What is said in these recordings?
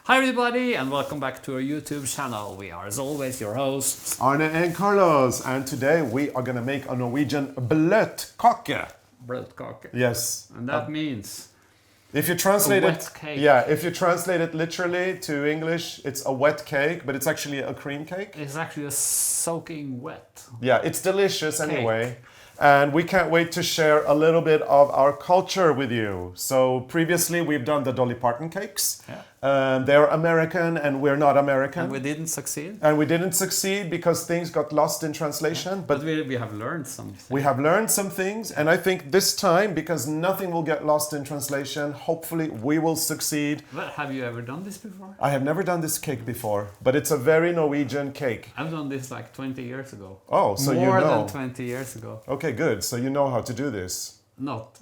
Hi everybody and welcome back to our YouTube channel. We are as always your hosts Arne and Carlos, and today we are gonna make a Norwegian bløtkake. Bløtkake. Yes. And that means if you translate a it, wet cake. yeah, if you translate it literally to English, it's a wet cake, but it's actually a cream cake. It's actually a soaking wet. Yeah, it's delicious cake. anyway. And we can't wait to share a little bit of our culture with you. So previously we've done the Dolly Parton cakes. Yeah. They're American and we're not American. And we didn't succeed. And we didn't succeed because things got lost in translation. But we have learned something. We have learned some things, and I think this time, because nothing will get lost in translation, hopefully we will succeed. But have you ever done this before? I have never done this cake before, but it's a very Norwegian cake. I've done this like 20 years ago. Oh, so you know. More than 20 years ago. Okay, good. So you know how to do this. Not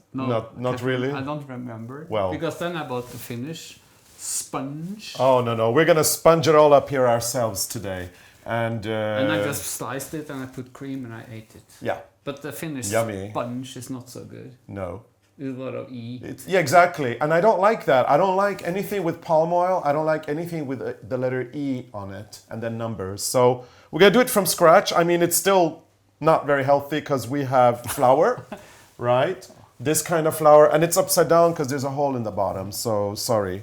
really? I don't remember. Well. Because then I bought the Finnish sponge. Oh, no. We're going to sponge it all up here ourselves today. And I just sliced it and I put cream and I ate it. Yeah. But the Finnish Yummy. sponge is not so good. No. There's a lot of E. Yeah, exactly. And I don't like that. I don't like anything with palm oil. I don't like anything with the letter E on it and then numbers. So we're going to do it from scratch. I mean, it's still not very healthy because we have flour, right? This kind of flour. And it's upside down because there's a hole in the bottom. So sorry.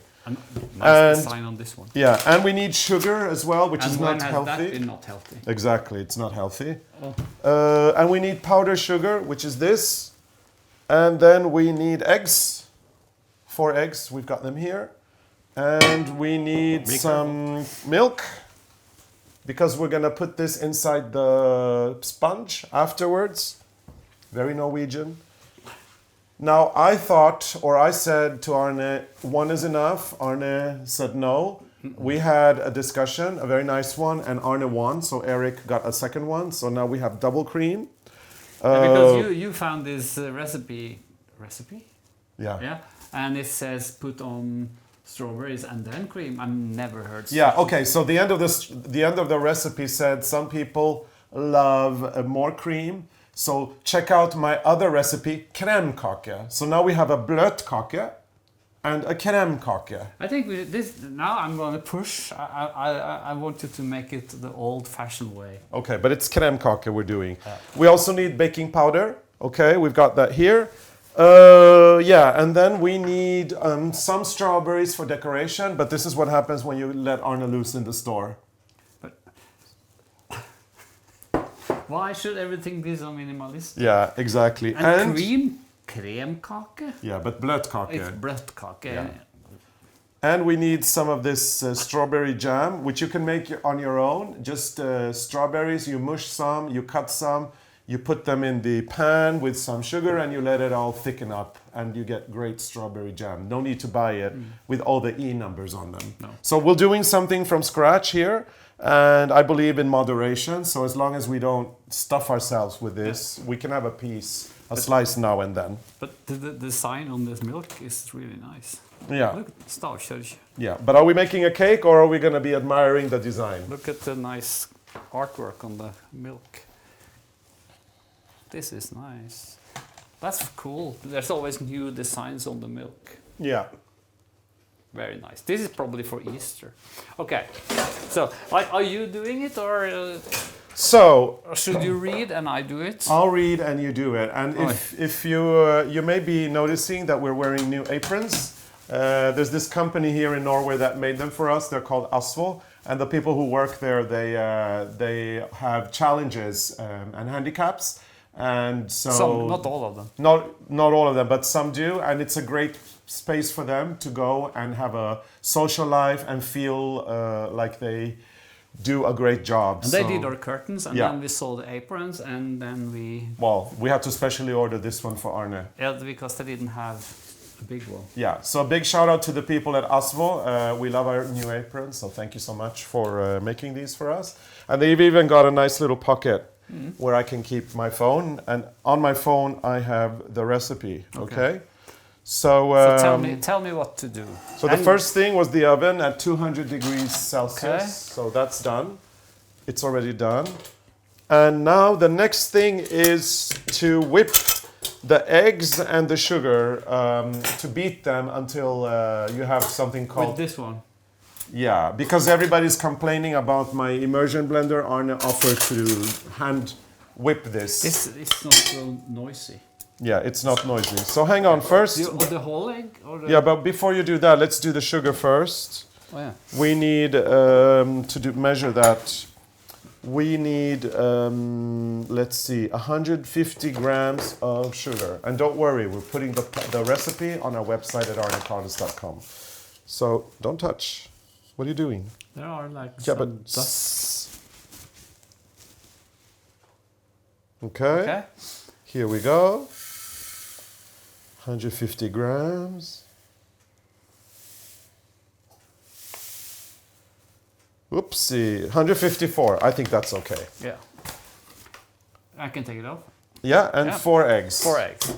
Nice design on this one. Yeah, and we need sugar as well, which is not healthy. healthy. That been not healthy? Exactly, it's not healthy. And we need powdered sugar, which is this. And then we need eggs. 4 eggs, we've got them here. And we need some milk, because we're gonna put this inside the sponge afterwards. Very Norwegian. Now, I thought, or I said to Arne, 1 is enough. Arne said no. We had a discussion, a very nice one, and Arne won, so Eric got a second one. So now we have double cream. Because you found this recipe? Yeah. Yeah, and it says put on strawberries and then cream. I've never heard. Yeah. Okay. So the end of the recipe said some people love more cream. So check out my other recipe, kremkake. So now we have a bløtkake and a kremkake. I think now I'm going to push. I want you to make it the old-fashioned way. Okay, but it's kremkake we're doing. We also need baking powder. Okay, we've got that here. Yeah, and then we need some strawberries for decoration. But this is what happens when you let Arne loose in the store. Why should everything be so minimalist? Yeah, exactly. And cream? Kremkake? Yeah, but bløtkake. It's bløtkake. Yeah. And we need some of this strawberry jam, which you can make on your own. Just strawberries, you mush some, you cut some, you put them in the pan with some sugar and you let it all thicken up and you get great strawberry jam. No need to buy it with all the E numbers on them. No. So we're doing something from scratch here. And I believe in moderation, so as long as we don't stuff ourselves with this, we can have a slice now and then. But the design on this milk is really nice. Yeah. Look at stavkirke. Yeah, but are we making a cake or are we going to be admiring the design? Look at the nice artwork on the milk. This is nice. That's cool. There's always new designs on the milk. Yeah. Very nice. This is probably for Easter. Okay, so are you doing it or should you read and I do it? I'll read and you do it. And if you may be noticing that we're wearing new aprons. There's this company here in Norway that made them for us. They're called Asvo, and the people who work there they have challenges and handicaps, and so some, not all of them. Not all of them, but some do, and it's a great space for them to go and have a social life and feel like they do a great job. And they did our curtains, and then we saw the aprons, and then we... Well, we had to specially order this one for Arne. Yeah, because they didn't have a big one. Yeah, so a big shout out to the people at Asvo. We love our new aprons, so thank you so much for making these for us. And they've even got a nice little pocket where I can keep my phone, and on my phone I have the recipe, okay? So tell me what to do. So the first thing was the oven at 200 degrees Celsius. Okay. So that's done. It's already done. And now the next thing is to whip the eggs and the sugar, to beat them until you have something called... With this one? Yeah, because everybody's complaining about my immersion blender. Arne offered to hand whip this. It's not so noisy. Yeah, it's not noisy. So hang on first. The whole egg? Or the... Yeah, but before you do that, let's do the sugar first. Oh, yeah. We need to measure that. We need, let's see, 150 grams of sugar. And don't worry, we're putting the recipe on our website at arnecarlos.com. So don't touch. What are you doing? There are like Yeah, some but dust. Okay. Here we go. 150 grams. Oopsie. 154. I think that's okay. Yeah. I can take it off. Yeah, and 4 eggs. 4 eggs.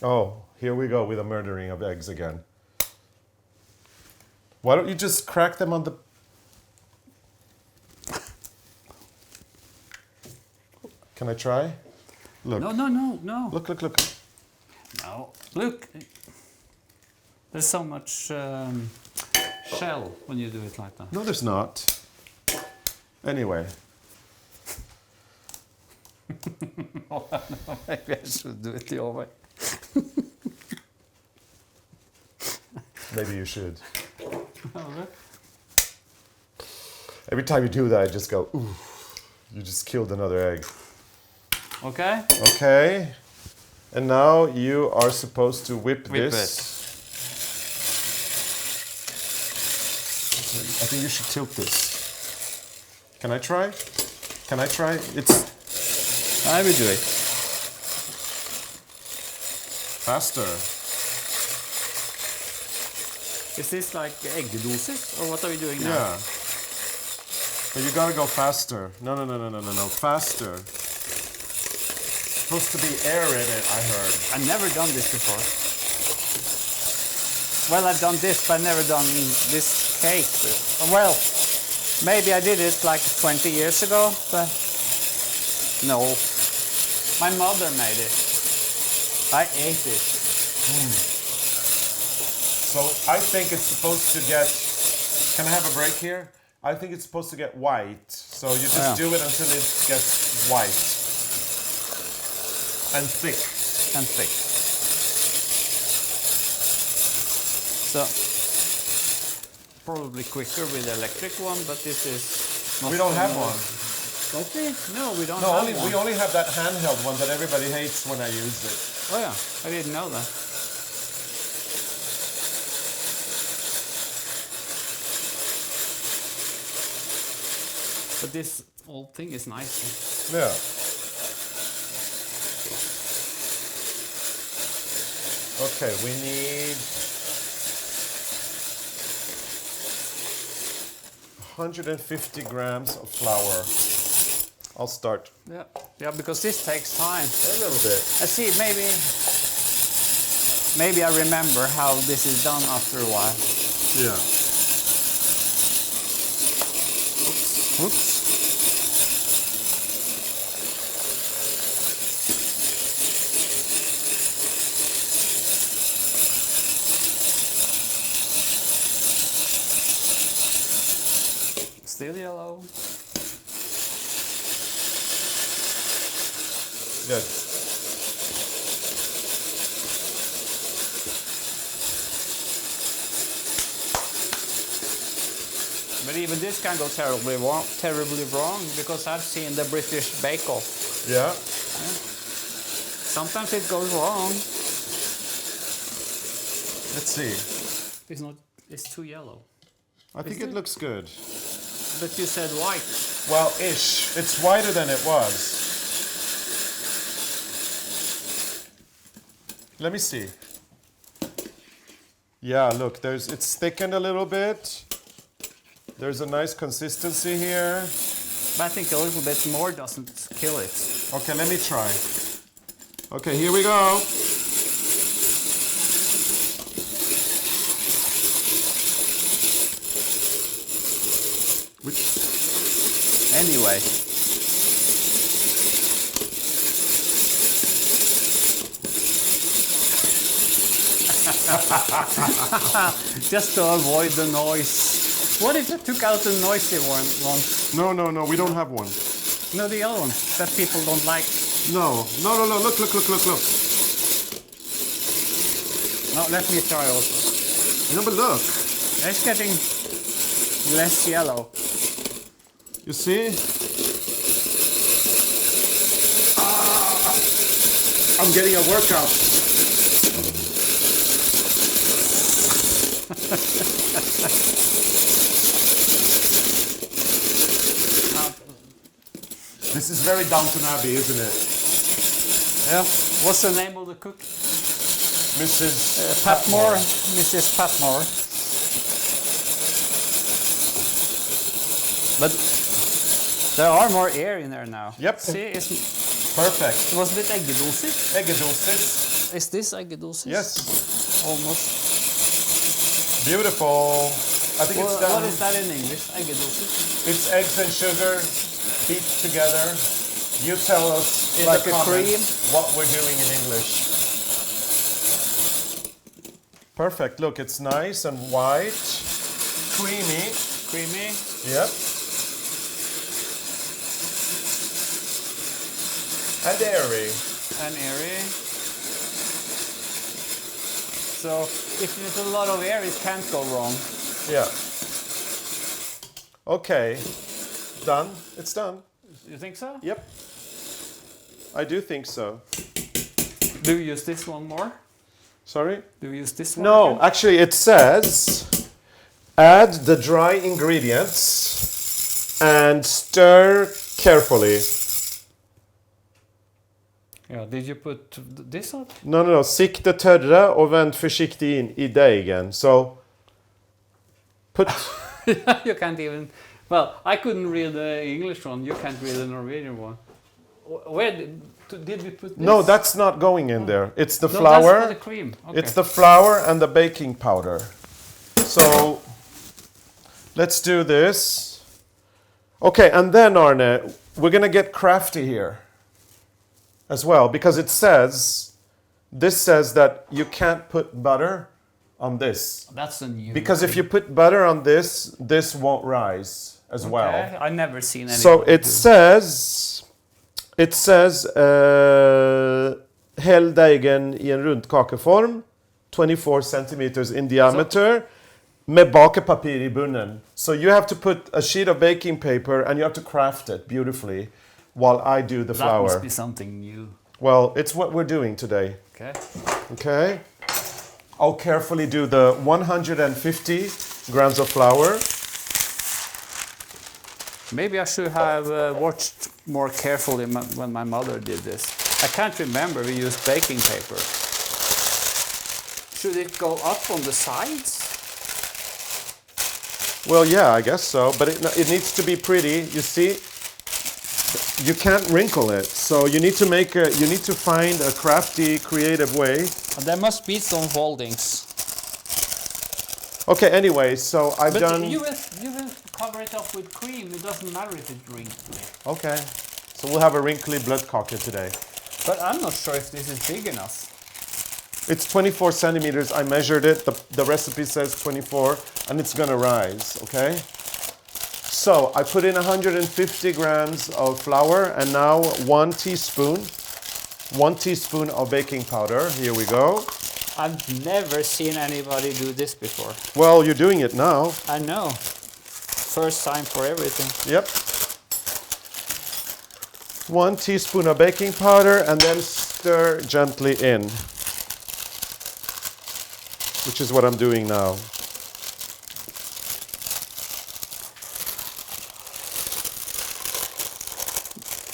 Oh, here we go with a murdering of eggs again. Why don't you just crack them on the... Can I try? Look. No. Look. No. Look. There's so much shell when you do it like that. No, there's not. Anyway. Maybe I should do it the other way. Maybe you should. Every time you do that, I just go, ooh, you just killed another egg. Okay. Okay. And now you are supposed to whip this. I think you should tilt this. Can I try? Can I try? I will do it. Faster. Is this like egg doses or what are we doing now? Yeah. But you gotta go faster. No. Faster. Supposed to be air in it, I heard. I've never done this before. Well, I've done this, but I've never done this cake. Well, maybe I did it like 20 years ago, but no. My mother made it. I ate it. So I think it's supposed to get... Can I have a break here? I think it's supposed to get white. So you just do it until it gets white. And thick. And thick. So, probably quicker with the electric one, but this is... We don't have one. Don't we? No, we don't No, have one. we only have that handheld one that everybody hates when I use it. Oh yeah, I didn't know that. But this whole thing is nice. Yeah. Okay, we need 150 grams of flour. I'll start. Yeah, because this takes time. A little bit. I see, maybe I remember how this is done after a while. Yeah. Oops. Still yellow. Good. But even this can go terribly wrong because I've seen the British Bake Off. Yeah. Sometimes it goes wrong. Let's see. It's too yellow. I think it looks good. But you said white. Well, ish. It's whiter than it was. Let me see. Yeah, look, it's thickened a little bit. There's a nice consistency here. But I think a little bit more doesn't kill it. Okay, let me try. Okay, here we go. Anyway. Just to avoid the noise. What if I took out the noisy one? No, we don't have one. No, the other one that people don't like. No, look. No, let me try also. No, but look. It's getting less yellow. You see? I'm getting a workout. This is very Downton Abbey, isn't it? Yeah. What's the name of the cook? Mrs. Patmore. Mrs. Patmore. But there are more air in there now. Yep. See, it's Perfect. was it eggedosis? Eggedosis. Is this eggedosis? Yes. Almost. Beautiful. I think it's done. What is that in English? Eggedosis? It's eggs and sugar beat together. You tell us in Like the a comments what we're doing in English. Perfect. Look, it's nice and white, creamy. Creamy. Yep. And airy. And airy. So if there's a lot of air, it can't go wrong. Yeah. Okay. Done. It's done. You think so? Yep. I do think so. Do you use this one more? Sorry? Do you use this one? No, again? actually it says add the dry ingredients and stir carefully. Yeah, did you put this on? No. Sikte tørre og vend forsiktig inn I deigen. So put You can't even. Well, I couldn't read the English one. You can't read the Norwegian one. Where did we put this? No, that's not going in there. It's the No, flour. that's for the cream. Okay. It's the flour and the baking powder. So let's do this. Okay, and then Arne, we're gonna get crafty here as well because it says, this says that you can't put butter on this. That's a new. Because if you put butter on this, this won't rise as well. I've never seen any. So it says häll deigen I en rundkakeform, 24 centimeters in diameter, med bakepapir I bunnen. So you have to put a sheet of baking paper and you have to craft it beautifully while I do the that flour. must be something new. Well, it's what we're doing today. Okay. Okay. I'll carefully do the 150 grams of flour. Maybe I should have watched more carefully when my mother did this. I can't remember we used baking paper. Should it go up on the sides? Well, yeah, I guess so, but it needs to be pretty. You see, you can't wrinkle it, so you need to find a crafty, creative way. There must be some foldings. Okay, anyway, so I've But done. you will cover it up with cream. It doesn't matter if it's wrinkly. Okay, so we'll have a wrinkly bløtkake today. But I'm not sure if this is big enough. It's 24 centimeters. I measured it. The recipe says 24, and it's gonna rise. Okay. So I put in 150 grams of flour, and now 1 teaspoon of baking powder. Here we go. I've never seen anybody do this before. Well, you're doing it now. I know. First time for everything. Yep. 1 teaspoon of baking powder and then stir gently in, which is what I'm doing now.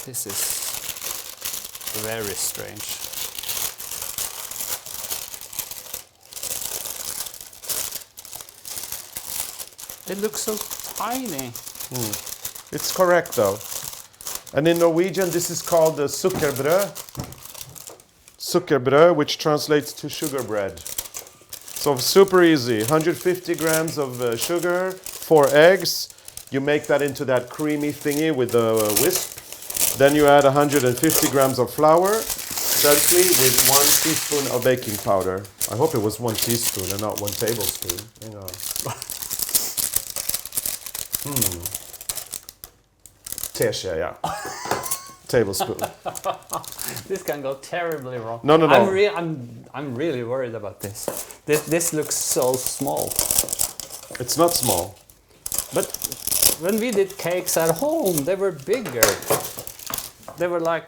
This is very strange. It looks so tiny. It's correct though. And in Norwegian this is called the sukkerbrød. Sukkerbrød, which translates to sugar bread. So super easy. 150 grams of sugar, 4 eggs. You make that into that creamy thingy with the whisk. Then you add 150 grams of flour. Gently with 1 teaspoon of baking powder. I hope it was 1 teaspoon and not 1 tablespoon. Hang on. Teskje, yeah. Tablespoon. This can go terribly wrong. No. I'm really worried about this. This looks so small. It's not small. But when we did cakes at home, they were bigger. They were like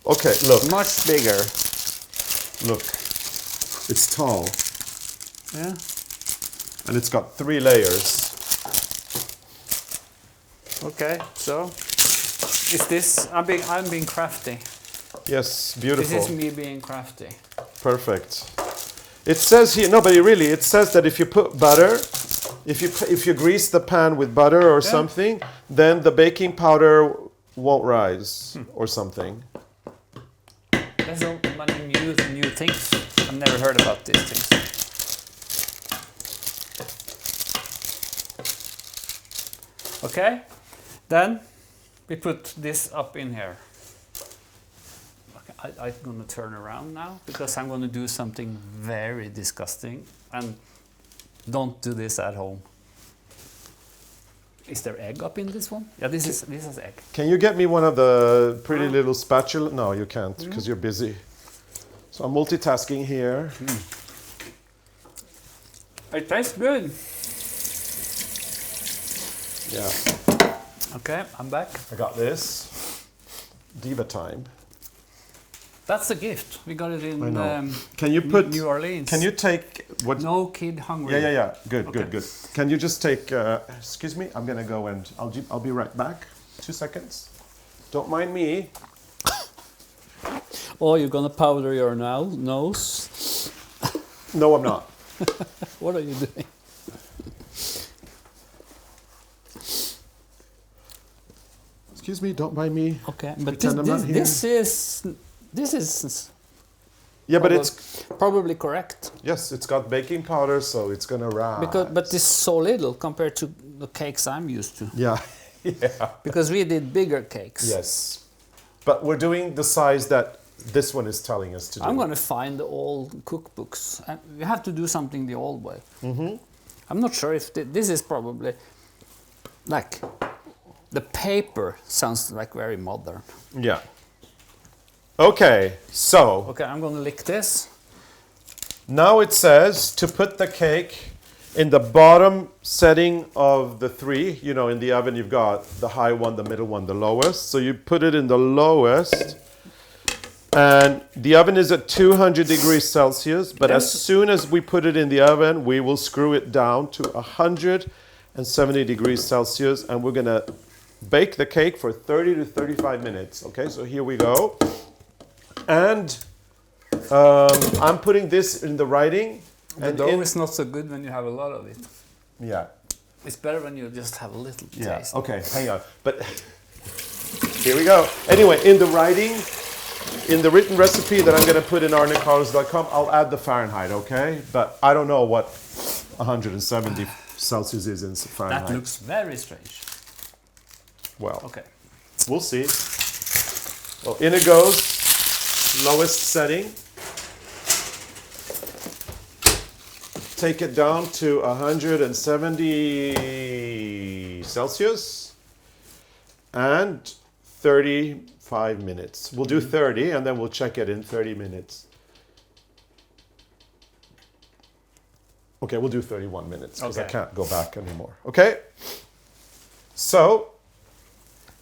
Okay, look. much bigger. Look. It's tall. Yeah. And it's got 3 layers. Okay, so is this? I'm being crafty. Yes, beautiful. This is me being crafty. Perfect. It says here, no, but it says that if you put butter, if you grease the pan with butter or something, then the baking powder won't rise or something. There's so many new things. I've never heard about these things. Okay, then we put this up in here. Okay, I'm gonna turn around now because I'm gonna do something very disgusting, and don't do this at home. Is there egg up in this one? Yeah, this is egg. Can you get me one of the pretty little spatula? No, you can't because you're busy. So I'm multitasking here. It tastes good. Yeah. Okay, I'm back. I got this. Diva time. That's a gift. We got it in I know. Can you put New Orleans. Can you take what? No kid hungry. Yeah. Good, Okay. good. Can you just take? Excuse me. I'm gonna go and I'll be right back. 2 seconds. Don't mind me. Oh, you're gonna powder your nose? No, I'm not. What are you doing? Excuse me. Don't mind me. Okay, but Pretend I'm not here. this is Yeah, but it's probably correct yes, it's got baking powder, so it's gonna rise. but this is so little compared to the cakes I'm used to. Yeah, yeah. Because we did bigger cakes. Yes, but we're doing the size that this one is telling us to do. I'm gonna find the old cookbooks, and we have to do something the old way. I'm not sure if this is probably like the paper sounds like very modern. Yeah. Okay, so Okay, I'm gonna lick this. now it says to put the cake in the bottom setting of the 3. You know, in the oven you've got the high one, the middle one, the lowest. So you put it in the lowest. And the oven is at 200 degrees Celsius, but as soon as we put it in the oven, we will screw it down to 170 degrees Celsius, and we're gonna bake the cake for 30 to 35 minutes. Okay, so here we go. And I'm putting this in the writing. The dough is not so good when you have a lot of it. Yeah. It's better when you just have a little Yeah. taste. Okay, hang on. But here we go. Anyway, in the writing, in the written recipe that I'm going to put in ARNECARLOS.com, I'll add the Fahrenheit, okay? But I don't know what 170 Celsius is in Fahrenheit. That looks very strange. Well, Okay. we'll see. Well, in it goes. Lowest setting. Take it down to 170 Celsius and 35 minutes. We'll do 30 and then we'll check it in 30 minutes. Okay, we'll do 31 minutes because I Okay. can't go back anymore. Okay? So,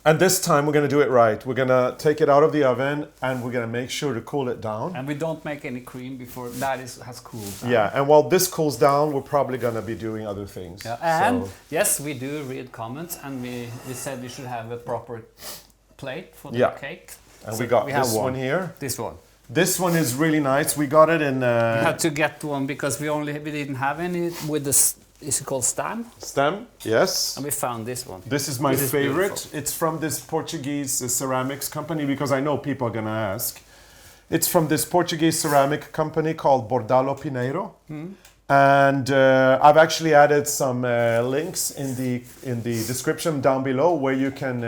and this time we're going to do it right. We're going to take it out of the oven and we're going to make sure to cool it down. And we don't make any cream before that has cooled down. Yeah, and while this cools down, we're probably going to be doing other things. Yeah, and So, yes, we do read comments, and we said we should have a proper plate for the Yeah. cake. and So we got have this one here. This one. This one is really nice. We got it in We had to get one because we didn't have any with this. Is it called stem? stem. Yes. And we found this one. This is my This is favorite. beautiful. It's from this Portuguese ceramics company because I know people are going to ask. It's from this Portuguese ceramic company called Bordalo Pinheiro. And I've actually added some links in the description down below where you can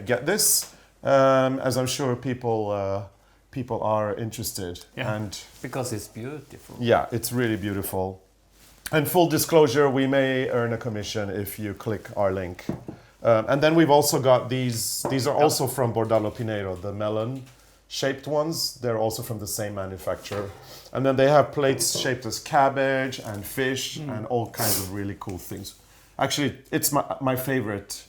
get this, as I'm sure people people are interested. Yeah. And Because it's beautiful. yeah, it's really beautiful. And full disclosure, we may earn a commission if you click our link. And then we've also got these. These are also from Bordello Pinero, the melon-shaped ones. They're also from the same manufacturer. And then they have plates shaped as cabbage and fish and all kinds of really cool things. Actually, it's my favorite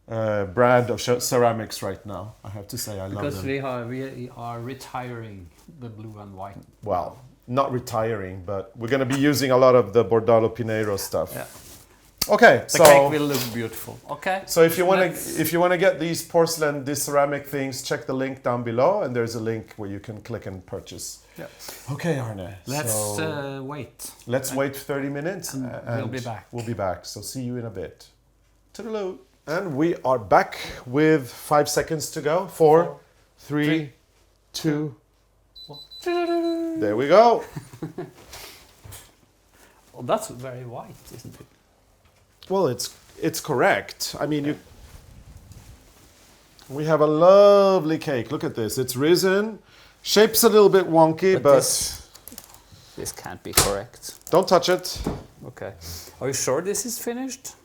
brand of ceramics right now. I have to say, I love them. Because we are retiring the blue and white. Well, not retiring, but we're going to be using a lot of the Bordello Pinero stuff. Yeah. Okay, The cake will look beautiful. Okay. So if you want to get these porcelain, these ceramic things, check the link down below, and there's a link where you can click and purchase. Yeah. Okay, Arne. Let's wait. Let's wait 30 minutes, And we'll be back. We'll be back. So see you in a bit. Toodaloo. And we are back with 5 seconds to go. 4, 3, 2. There we go. Oh, that's very white, isn't it? Well, it's correct. I mean, we have a lovely cake. Look at this. It's risen. Shape's a little bit wonky, but this can't be correct. Don't touch it. Okay. Are you sure this is finished?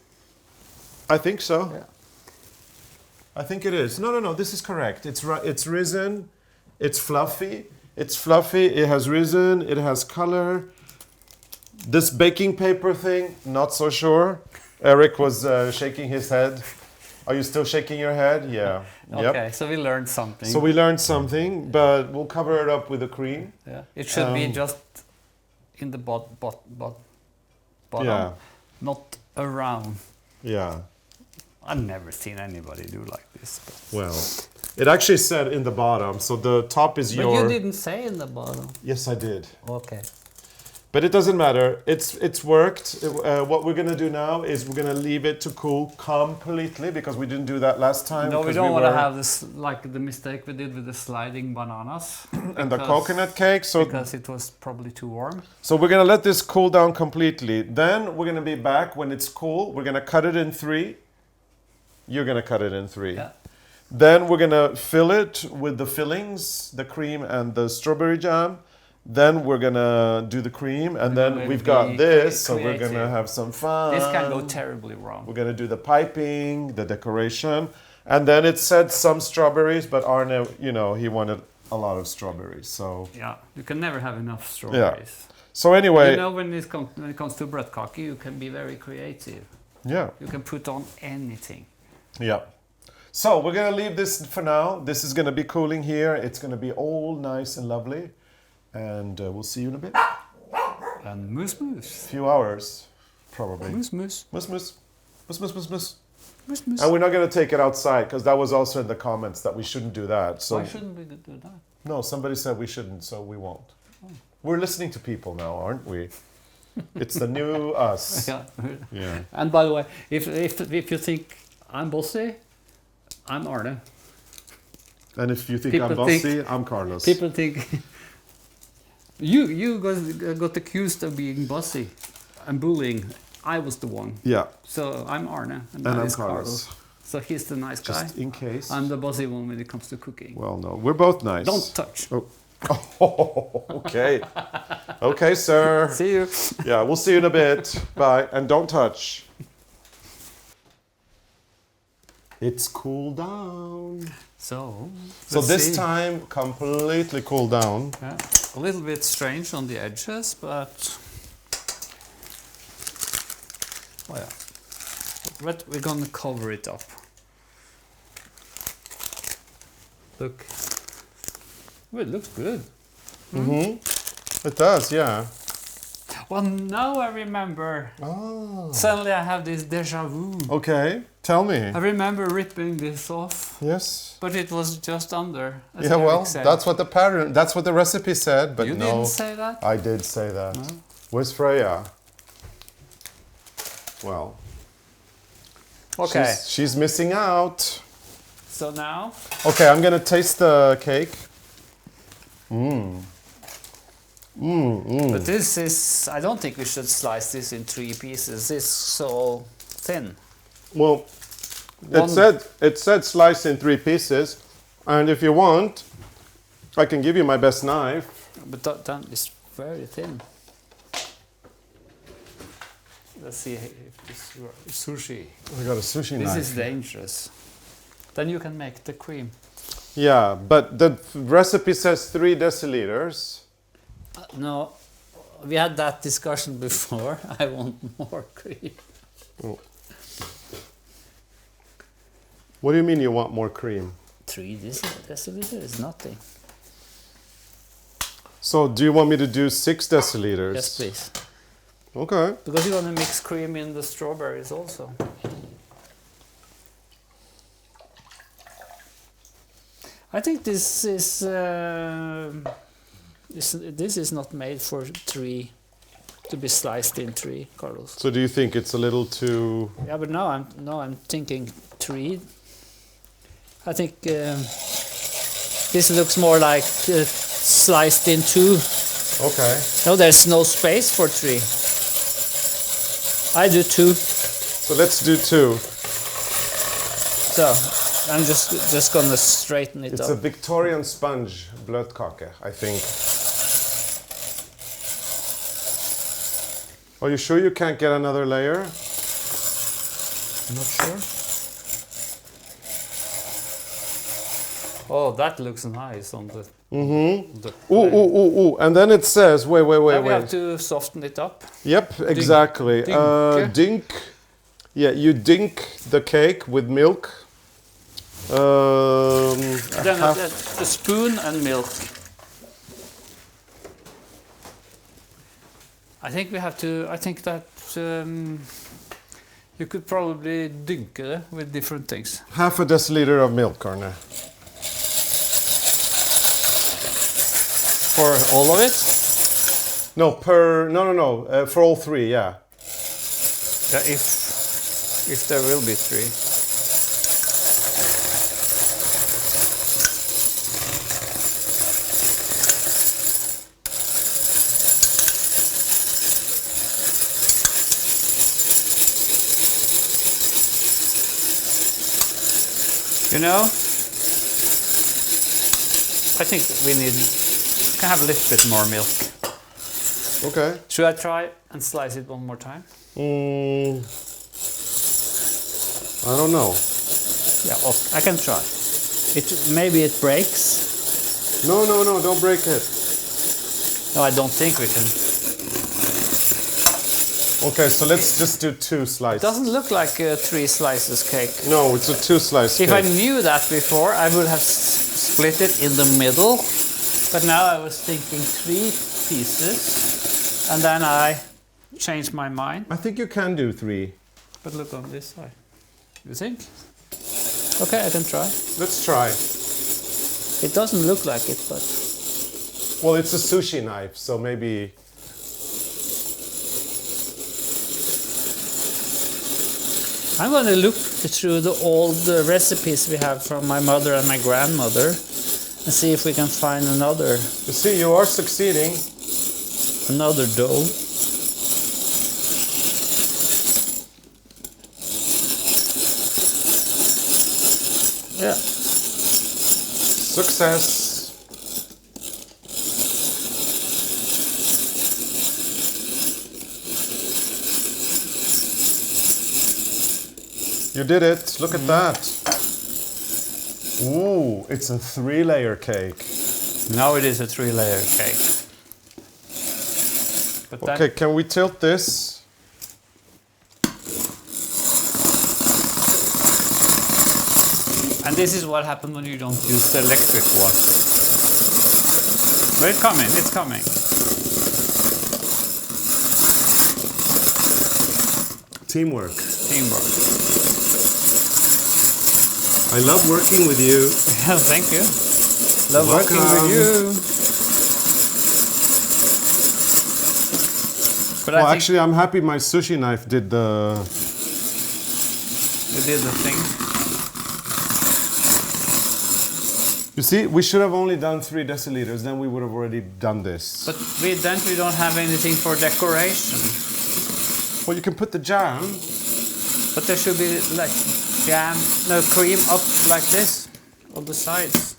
I think so. Yeah. I think it is. No. This is correct. It's risen. It's fluffy. It's fluffy. It has risen. It has color. This baking paper thing, not so sure. Eric was shaking his head. Are you still shaking your head? Yeah. Okay, Yep. so we learned something. So we learned something, but we'll cover it up with the cream. Yeah. It should be just in the bottom, Yeah. not around. Yeah. I've never seen anybody do like this. But Well, it actually said in the bottom, so the top is But your... you didn't say in the bottom. Yes, I did. Okay. But it doesn't matter. It's worked. What we're gonna do now is we're gonna leave it to cool completely because we didn't do that last time. No, we because don't want to were- have this like the mistake we did with the sliding bananas. and the coconut cake. So because it was probably too warm. so we're gonna let this cool down completely. Then we're gonna be back when it's cool. We're gonna cut it in 3. You're gonna cut it in 3. Yeah. Then we're gonna fill it with the fillings, the cream and the strawberry jam. Then we're gonna do the cream, and then we'll we've got be this, so we're creative. gonna have some fun. This can go terribly wrong. We're gonna do the piping, the decoration, and then it said some strawberries, but Arne, he wanted a lot of strawberries, so. Yeah, you can never have enough strawberries. So anyway. When it comes to Bløtkake, you can be very creative. Yeah. You can put on anything. Yeah. So we're gonna leave this for now. This is gonna be cooling here. It's gonna be all nice and lovely. And we'll see you in a bit. And moose. Few hours, probably. Moose. Mus. Moose. And we're not going to take it outside because that was also in the comments that we shouldn't do that. So Why shouldn't we do that? no, somebody said we shouldn't, so we won't. We're listening to people now, aren't we? It's the new us. Yeah. Yeah. And by the way, if you think I'm bossy, I'm Arne. And if you think People I'm bossy, think- I'm Carlos. People think you got accused of being bossy and bullying. I was the one. Yeah. So I'm Arne and I'm that is Carlos. So he's the nice guy. Just in case. I'm the bossy one when it comes to cooking. Well, no, we're both nice. Don't touch. Oh. Okay. Okay, sir. See you. Yeah, we'll see you in a bit. Bye. And don't touch. It's cooled down. So So let's this see. time, completely cooled down. Yeah. A little bit strange on the edges, but oh yeah. But we're gonna cover it up. Look. Oh, it looks good. It does, yeah. Well, now I remember. Oh. Suddenly I have this déjà vu. Okay, tell me. I remember ripping this off, Yes. but it was just under. as Yeah, Eric well, said. that's what the recipe said, but You no. didn't say that? I did say that. Where's Freya? Well, Okay, she's missing out. so now Okay, I'm gonna taste the cake. But this is, I don't think we should slice this in 3 pieces. It's so thin. Well, One- it said slice in 3 pieces, and if you want, I can give you my best knife. But that is very thin. Let's see if this works. Sushi. I got a sushi knife. This is dangerous. Then you can make the cream. Yeah, but the recipe says 3 deciliters. No, we had that discussion before. I want more cream. Oh. What do you mean you want more cream? 3 deciliters is nothing. So do you want me to do 6 deciliters? Yes, please. Okay. Because you're going to mix cream in the strawberries also. I think this is this is not made for 3 to be sliced in 3, Carlos. So do you think it's a little too... Yeah, but now I'm thinking 3. I think this looks more like sliced in 2. Okay. No, there's no space for 3. I do 2. So let's do 2. So I'm just gonna straighten it It's up. a Victorian sponge, Bløtkake, I think. Are you sure you can't get another layer? I'm not sure. Oh, that looks nice on the. Mm-hmm. Ooh. And then it says, wait. Now we have to soften it up. Yep, exactly. Dink. Yeah, you dink the cake with milk. Then a spoon and milk. I think we have to. I think that you could probably dink it with different things. Half a deciliter of milk, Arne. For all of it? No, for all 3, yeah. Yeah, if there will be 3. You know, I think we can have a little bit more milk. Okay. Should I try and slice it one more time? I don't know. Yeah, I can try. Maybe it breaks. No, don't break it. No, I don't think we can. Okay, so let's just do 2 slices. It doesn't look like a 3 slices cake. No, it's a 2 slice cake. If I knew that before, I would have split it in the middle. But now I was thinking 3 pieces, and then I changed my mind. I think you can do 3. But look on this side. You think? Okay, I can try. Let's try. It doesn't look like it, but... Well, it's a sushi knife, so maybe... I'm going to look through the old recipes we have from my mother and my grandmother and see if we can find another. You see, you are succeeding. Another dough. Yeah. Success. You did it. Look at that. Ooh, it's a 3-layer cake. Now it is a 3-layer cake. But Okay, can we tilt this? And this is what happens when you don't use the electric one. But it's coming, it's coming. Teamwork. Teamwork. I love working with you. Thank you. Love working with you. But Well, I think actually, I'm happy my sushi knife did the... we did the thing. You see, we should have only done 3 deciliters, then we would have already done this. But we don't have anything for decoration. Well, you can put the jam. But there should be like cream up like this on the sides.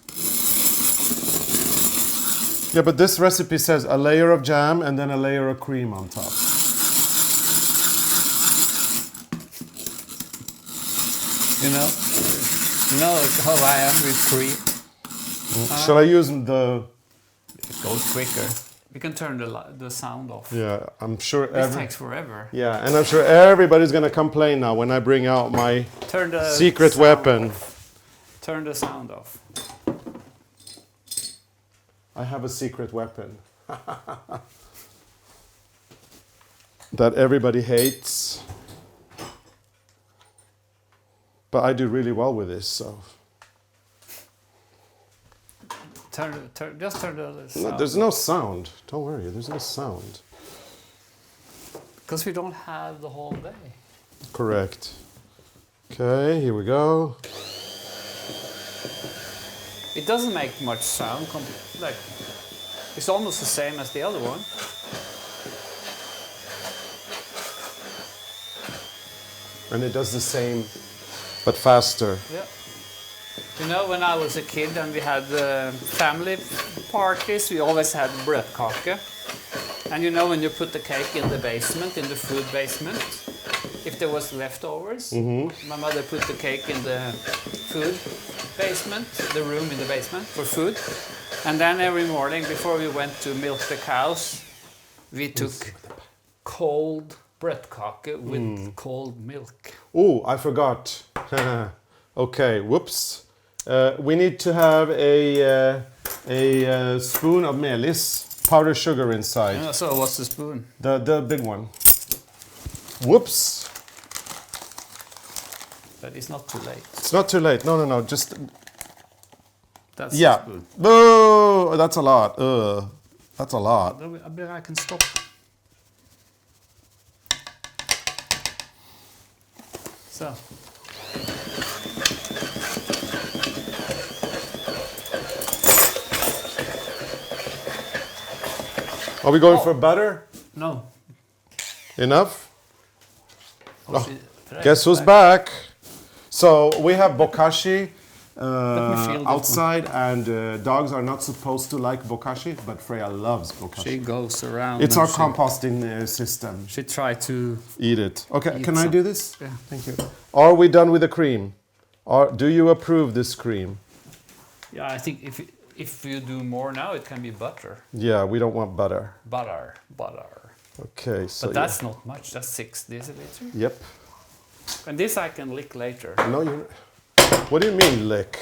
Yeah, but this recipe says a layer of jam and then a layer of cream on top. You know how I am with cream. Shall I use the... It goes quicker. We can turn the sound off. Yeah, I'm sure... This takes forever. Yeah, and I'm sure everybody's going to complain now when I bring out my secret weapon. Turn the sound off. I have a secret weapon. That everybody hates. But I do really well with this, so... Just turn the sound. No, there's no sound. Don't worry, there's no sound. Because we don't have the whole day. Correct. Okay, here we go. It doesn't make much sound. Like, it's almost the same as the other one. And it does the same, but faster. Yeah. You know, when I was a kid and we had family parties, we always had Bløtkake. And you know, when you put the cake in the basement, in the food basement, if there was leftovers, my mother put the cake in the food basement, the room in the basement for food. And then every morning before we went to milk the cows, we took cold Bløtkake with cold milk. Oh, I forgot. Okay, whoops. We need to have a spoon of melis, powdered sugar inside. Yeah, so what's the spoon? The big one. Whoops. But it's not too late. It's not too late. No. Just... That's yeah. the spoon. Oh, that's a lot. That's a lot. But I can stop. So. Are we going for butter? No. Enough? Oh, guess who's back? So we have bokashi feel outside, and dogs are not supposed to like bokashi, but Freya loves bokashi. She goes around. It's our composting system. She tried to eat it. Okay, eat can I do this? Yeah. Thank you. Are we done with the cream? Or do you approve this cream? Yeah, I think if you do more now, it can be butter. Yeah, we don't want butter. Butter. Okay, so But that's not much. That's 6 deciliters. Yep. And this I can lick later. No, you. What do you mean lick?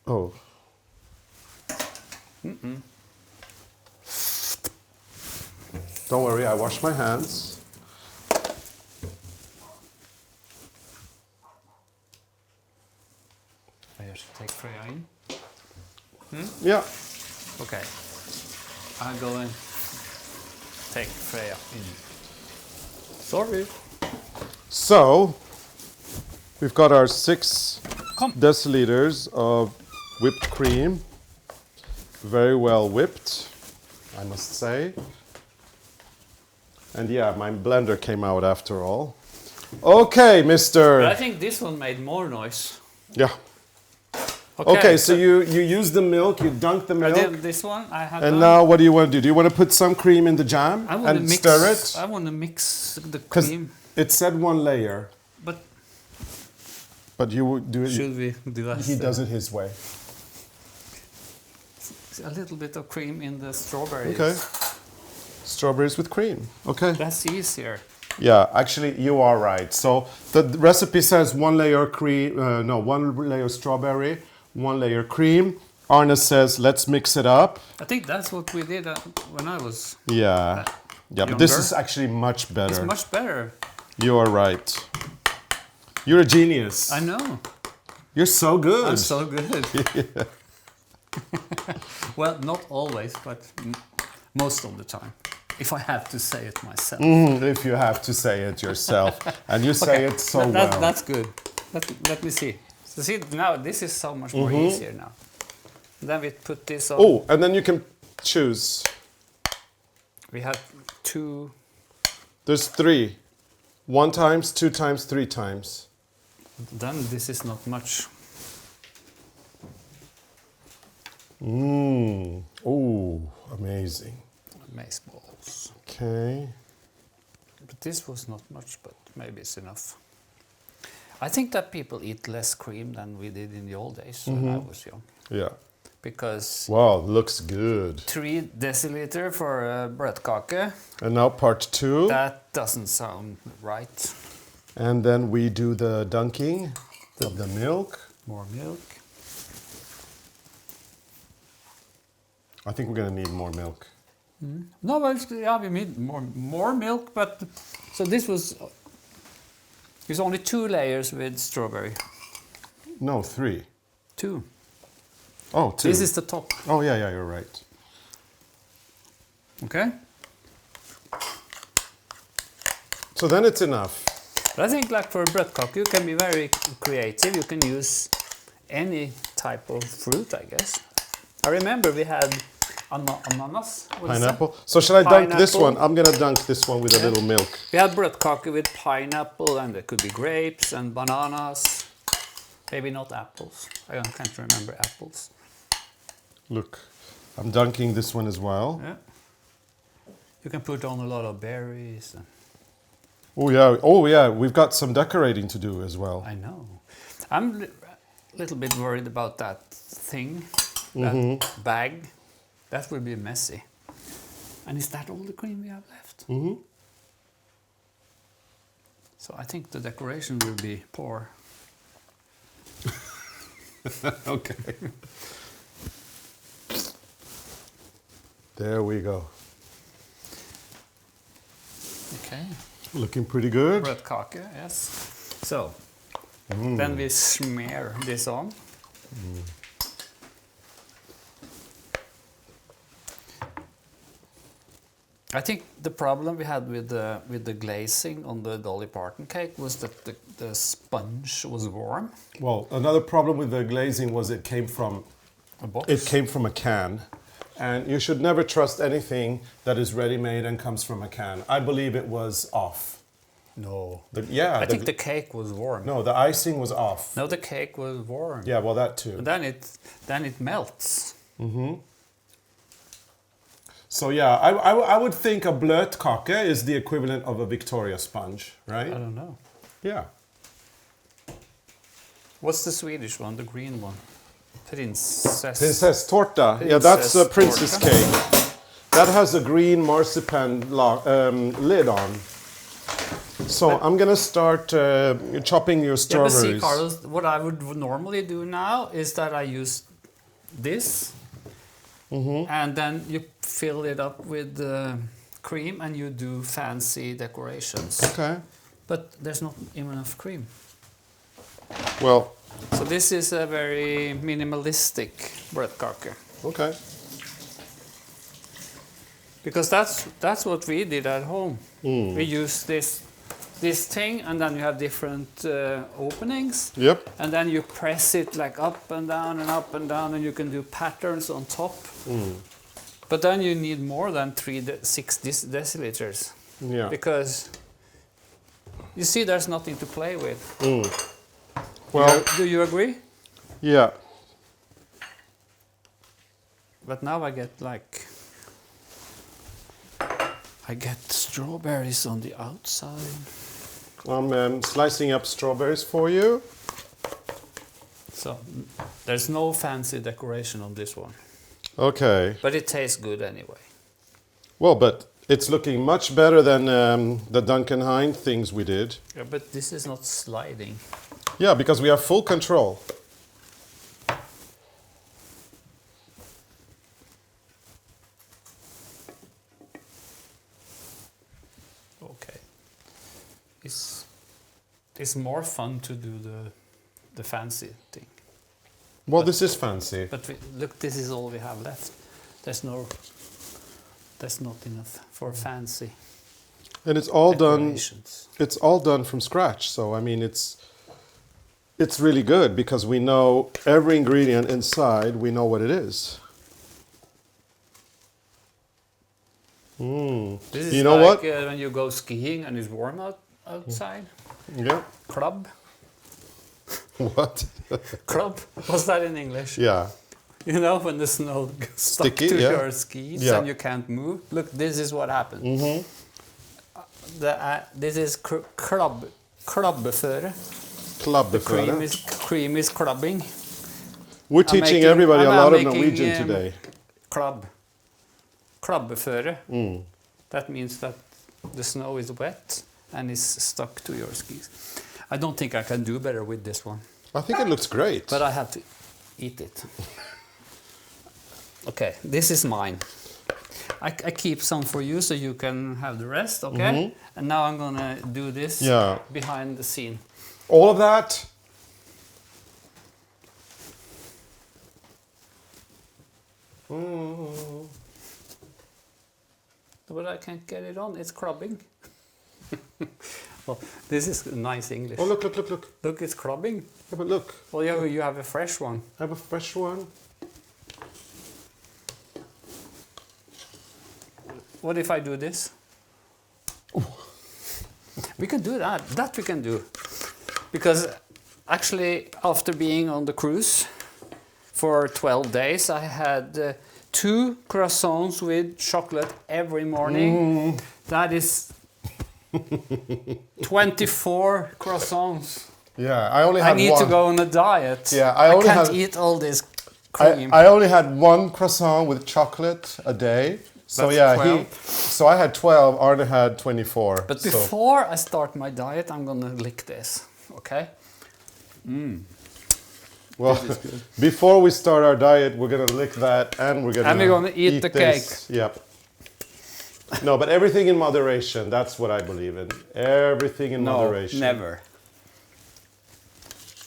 Oh. Don't worry, I wash my hands. I should take Freya in. Yeah. Okay. I'll go and take Freya in. Sorry. So, we've got our 6 deciliters of whipped cream. Very well whipped, I must say. And yeah, my blender came out after all. Okay, mister. But I think this one made more noise. Yeah. Okay, so you use the milk, you dunk the milk. I did this one. I have. And now what do you want to do? Do you want to put some cream in the jam and stir it? I want to mix the cream. It said 1 layer. But you would do it. Should we do that? He does it his way. A little bit of cream in the strawberries. Okay. Strawberries with cream. Okay. That's easier. Yeah, actually, you are right. So the recipe says 1 layer cream. 1 layer strawberry, 1 layer cream. Arne says, let's mix it up. I think that's what we did when I was. Yeah. Yeah, but this is actually much better. It's much better. You are right. You're a genius. I know. You're so good. I'm so good. Yeah. Well, not always, but most of the time. If I have to say it myself. If you have to say it yourself. And you say it so well. That's good. Let me see. So see, now this is so much more easier now. Then we put this on. Oh, and then you can choose. We have 2. There's 3. 1 times, 2 times, 3 times. Then this is not much. Mmm. Oh, amazing. Mace balls. Okay. But this was not much, but maybe it's enough. I think that people eat less cream than we did in the old days when I was young. Yeah. Because Wow, looks good. 3 deciliter for a bløtkake. And now part 2. That doesn't sound right. And then we do the dunking of the milk. More milk. I think we're going to need more milk. No, but yeah, we need more milk. But so this was. There's only 2 layers with strawberry. No, 3. 2. Oh, 2. This is the top. Oh, yeah, you're right. Okay. So then it's enough. But I think, like for a bløtkake, you can be very creative. You can use any type of fruit, I guess. I remember we had ananas. What is that? Pineapple. So should I dunk this Pineapple. one? I'm going to dunk this one with a little milk. We had bløtkake with pineapple, and there could be grapes and bananas. Maybe not apples. I can't remember apples. Look, I'm dunking this one as well. Yeah. You can put on a lot of berries. Oh yeah, we've got some decorating to do as well. I know. I'm a little bit worried about that thing, that bag. That will be messy. And is that all the cream we have left? So I think the decoration will be poor. Okay. There we go. Okay. Looking pretty good. Bløtkake, yes. So, then we smear this on. I think the problem we had with the glazing on the Dolly Parton cake was that the sponge was warm. Well, another problem with the glazing was it came from A box. It came from a can. And you should never trust anything that is ready-made and comes from a can. I believe it was off. No. Yeah. I think the cake was warm. No, the icing was off. No, the cake was warm. Yeah, well, that too. And then it melts. So yeah, I would think a bløtkake is the equivalent of a Victoria sponge, right? I don't know. Yeah. What's the Swedish one? The green one? Princess torta. Yeah, that's a princess torta. cake. That has a green marzipan lid on. So I'm gonna start chopping your Yeah, but strawberries. see, Carlos, what I would normally do now is that I use this, and then you fill it up with cream, and you do fancy decorations. Okay. But there's not enough cream. Well, So this is a very minimalistic bløtkake. okay. Because that's what we did at home. We use this thing, and then you have different openings. Yep. And then you press it like up and down and up and down, and you can do patterns on top. But then you need more than 6 deciliters. Yeah. Because you see there's nothing to play with. Well, Do you agree? yeah. But now I get strawberries on the outside. I'm slicing up strawberries for you. So there's no fancy decoration on this one. Okay. But it tastes good anyway. Well, but it's looking much better than the Duncan Hine things we did. Yeah, but this is not sliding. Yeah, because we have full control. Okay. It's more fun to do the fancy thing. Well, this is fancy. But look, this is all we have left. There's not enough for fancy And it's all done. decorations. It's all done from scratch. So I mean, it's really good because we know every ingredient inside. We know what it is. This is You know like what? when you go skiing and it's warm outside. Yeah. Club. What? Club. What's that in English? Yeah. You know when the snow gets stuck Sticky, to yeah. your skis Yeah. and you can't move? Look, this is what happened. This is krabbeføre. Cream is clubbing. We're teaching everybody a lot of making, Norwegian today. Krabbeføre. That means that the snow is wet and is stuck to your skis. I don't think I can do better with this one. I think it looks great. But I have to eat it. Okay, this is mine. I keep some for you so you can have the rest, okay? And now I'm gonna do this behind the scene. All of that? But I can't get it on, it's crubbing. Well, this is nice English. Oh, look, look, look, look. Look, it's crubbing. Yeah, but look. Well, yeah, you have a fresh one. I have a fresh one. What if I do this? We can do that. That we can do. Because actually, after being on the cruise for 12 days, I had 2 croissants with chocolate every morning. That is 24 croissants. Yeah, I only had one. I need to go on a diet. Yeah, I can't eat all this cream. I only had 1 croissant with chocolate a day. So That's yeah, 12. so I had 12, Arne had 24. But before I start my diet, I'm gonna lick this, okay? Well, before we start our diet, we're gonna lick that and we're gonna eat the this. Cake. Yep. No, but everything in moderation. That's what I believe in. Everything in moderation. No, never.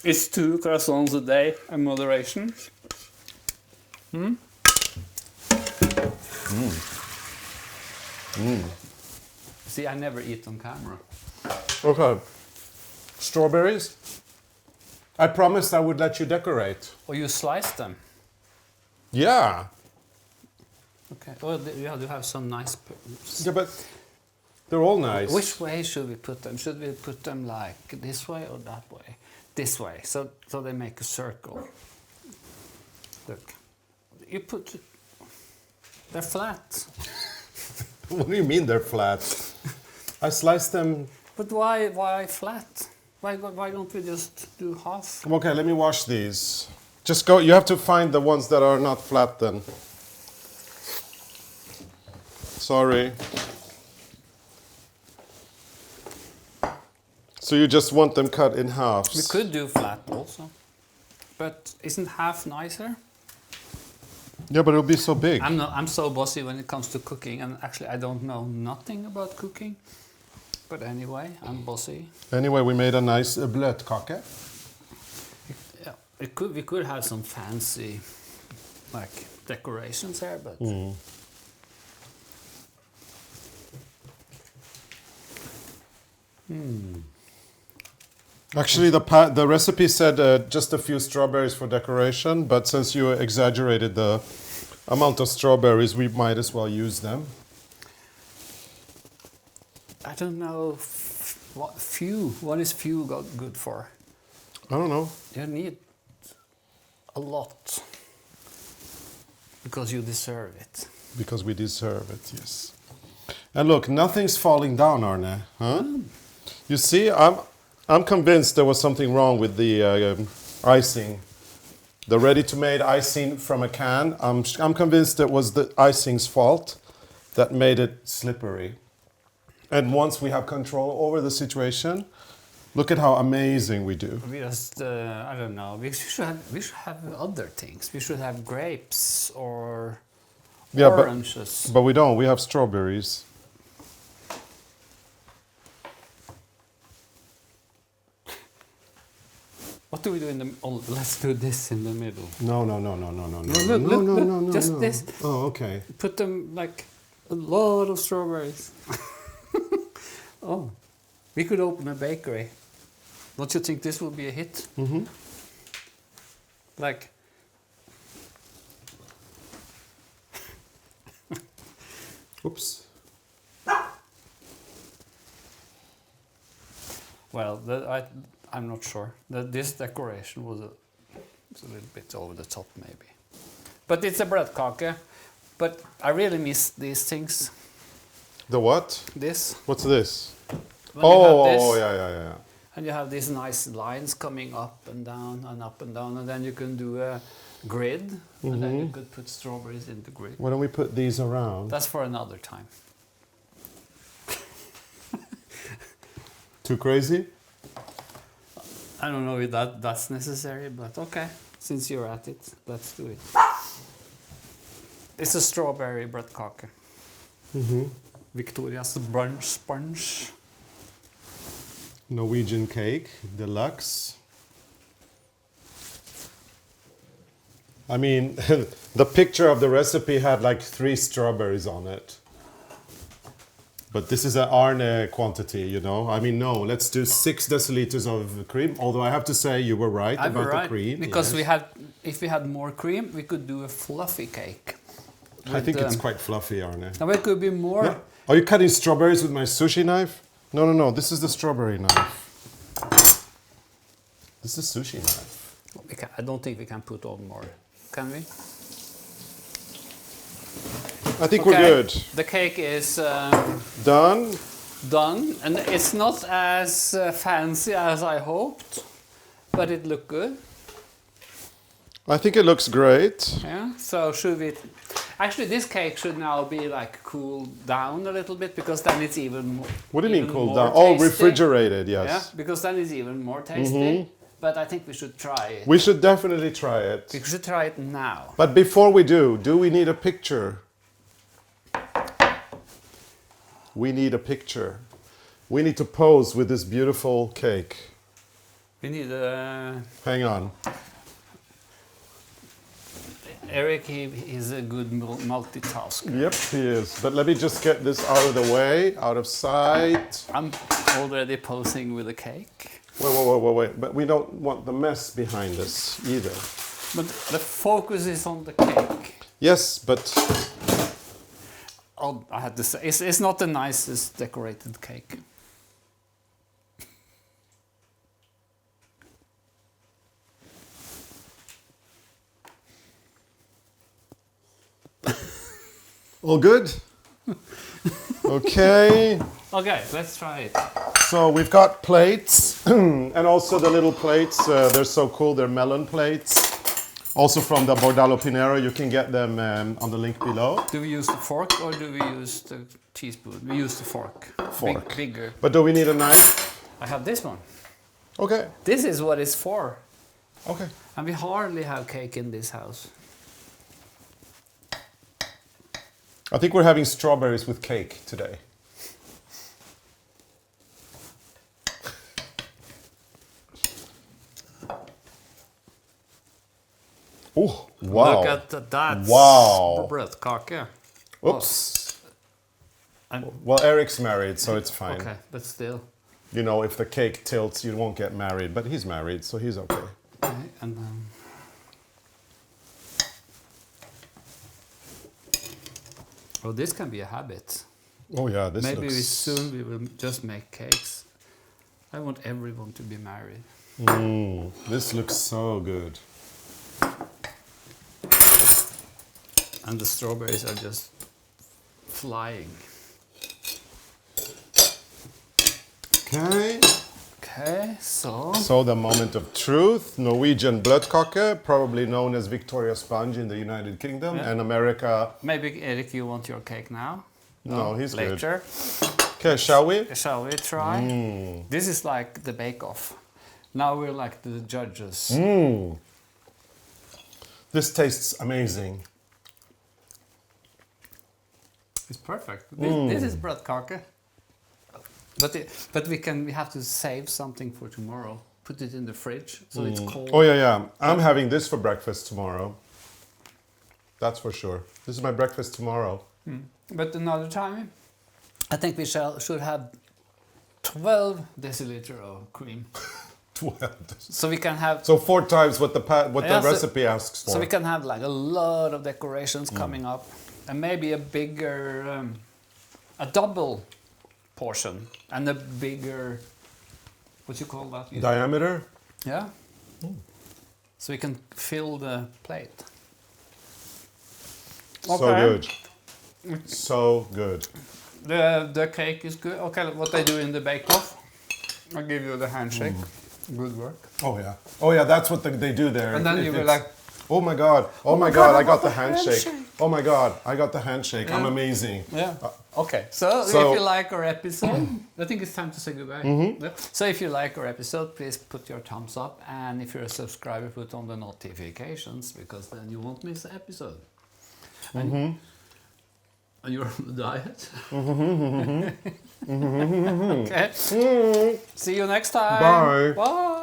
Is 2 croissants a day a moderation? See, I never eat on camera. Okay. Strawberries? I promised I would let you decorate. Or you slice them. Yeah. Okay. Oh, yeah, you have some nice... Yeah, but they're all nice. Which way should we put them? Should we put them like this way or that way? This way, so they make a circle. Look. You put... They're flat. What do you mean they're flat? I sliced them... But why flat? Why don't we just do half? Okay, let me wash these. Just go, you have to find the ones that are not flat then. Sorry. So you just want them cut in halves? We could do flat also. But isn't half nicer? Yeah, but it'll be so big. I'm so bossy when it comes to cooking, and actually I don't know nothing about cooking. But anyway, I'm bossy. Anyway, we made a nice bløtkake. Yeah, we could have some fancy like decorations here, but Actually, the recipe said just a few strawberries for decoration, but since you exaggerated the amount of strawberries, we might as well use them. I don't know what is few good for? I don't know. You need a lot because you deserve it. Because we deserve it, yes. And look, nothing's falling down, Arne. Huh? You see, I'm convinced there was something wrong with the icing. The ready-to-made icing from a can. I'm convinced it was the icing's fault that made it slippery. And once we have control over the situation, look at how amazing we do. We just, I don't know, we should have other things. We should have grapes or oranges. But we don't. We have strawberries. What do we do in the... Oh, let's do this in the middle. No. Look, just this. Oh, okay. Put them like a lot of strawberries. Oh, we could open a bakery. Don't you think this will be a hit? Mm-hmm. Like... Oops. Well, I'm not sure. This decoration was a little bit over the top, maybe. But it's a Bløtkake. But I really miss these things. The what? This. What's this? When you have this, Oh, yeah. and you have these nice lines coming up and down and up and down, and then you can do a grid, and then you could put strawberries in the grid. Why don't we put these around? That's for another time. Too crazy? I don't know if that's necessary, but okay. Since you're at it, let's do it. It's a strawberry Bløtkake. Victoria's brunch sponge. Norwegian cake, deluxe. I mean, the picture of the recipe had like 3 strawberries on it. But this is an ARNE quantity, you know. I mean, no, let's do 6 deciliters of cream. Although I have to say you were right about the cream. Because if we had more cream, we could do a fluffy cake. I think it's quite fluffy, Arne. Now it could be more. Yeah. Are you cutting strawberries with my sushi knife? No. This is the strawberry knife. This is sushi knife. I don't think we can put on more. Can we? I think we're good. The cake is Done. done, and it's not as fancy as I hoped, but it looked good. I think it looks great. Yeah. So should we? Actually, this cake should now be like cooled down a little bit, because then it's even more. What do you mean cooled down? tasty. Oh, refrigerated, yes. Yeah, because then it's even more tasty. But I think we should try it. We should definitely try it. We should try it now. But before we do we need a picture? We need a picture. We need to pose with this beautiful cake. We need a... Hang on. Eric, he's a good multitasker. Yep, he is. But let me just get this out of the way, out of sight. I'm already posing with a cake. Wait. But we don't want the mess behind us either. But the focus is on the cake. Yes, but... Oh, I had to say, it's not the nicest decorated cake. All good? Okay. Okay, let's try it. So we've got plates, and also the little plates, they're so cool, they're melon plates. Also from the Bordalo Pinero, you can get them on the link below. Do we use the fork or do we use the teaspoon? We use the fork. Fork. Bigger. But do we need a knife? I have this one. Okay. This is what it's for. Okay. And we hardly have cake in this house. I think we're having strawberries with cake today. Oh, wow. Look at that. Wow. Bløtkake. Oops. Well, Eric's married, so it's fine. Okay, but still. You know, if the cake tilts, you won't get married, but he's married, so he's okay. Okay, and oh, this can be a habit. Oh yeah, this Maybe looks... soon we will just make cakes. I want everyone to be married. This looks so good. And the strawberries are just flying. Okay. Okay, so... So the moment of truth, Norwegian Bløtkake, probably known as Victoria Sponge in the United Kingdom, Yeah. and America... Maybe, Eric, you want your cake now? No, he's good. later. Okay, shall we? Shall we try? This is like the bake-off. Now we're like the judges. This tastes amazing. It's perfect. This is Bløtkake. But we have to save something for tomorrow. Put it in the fridge so it's cold. Oh yeah. I'm having this for breakfast tomorrow. That's for sure. This is my breakfast tomorrow. But another time, I think we should have 12 deciliter of cream. 12. So we can have... So 4 times what the Yeah, recipe asks for. So we can have like a lot of decorations coming up, and maybe a bigger, a double portion, and a bigger, what you call that? Diameter? Yeah. So we can fill the plate. So Okay. good. So good. The cake is good. Okay, what I do in the bake-off, I'll give you the handshake. Good work. Oh yeah. Oh yeah, that's what they do there. And then you will like, oh my god. Oh my god, I got the handshake. Oh my god, I got the handshake. I'm Yeah. amazing. yeah. Okay, so if you like our episode, I think it's time to say goodbye. Yeah. So if you like our episode, please put your thumbs up. And if you're a subscriber, put on the notifications, because then you won't miss an episode. And you're on the diet? Okay. See you next time. Bye. Bye.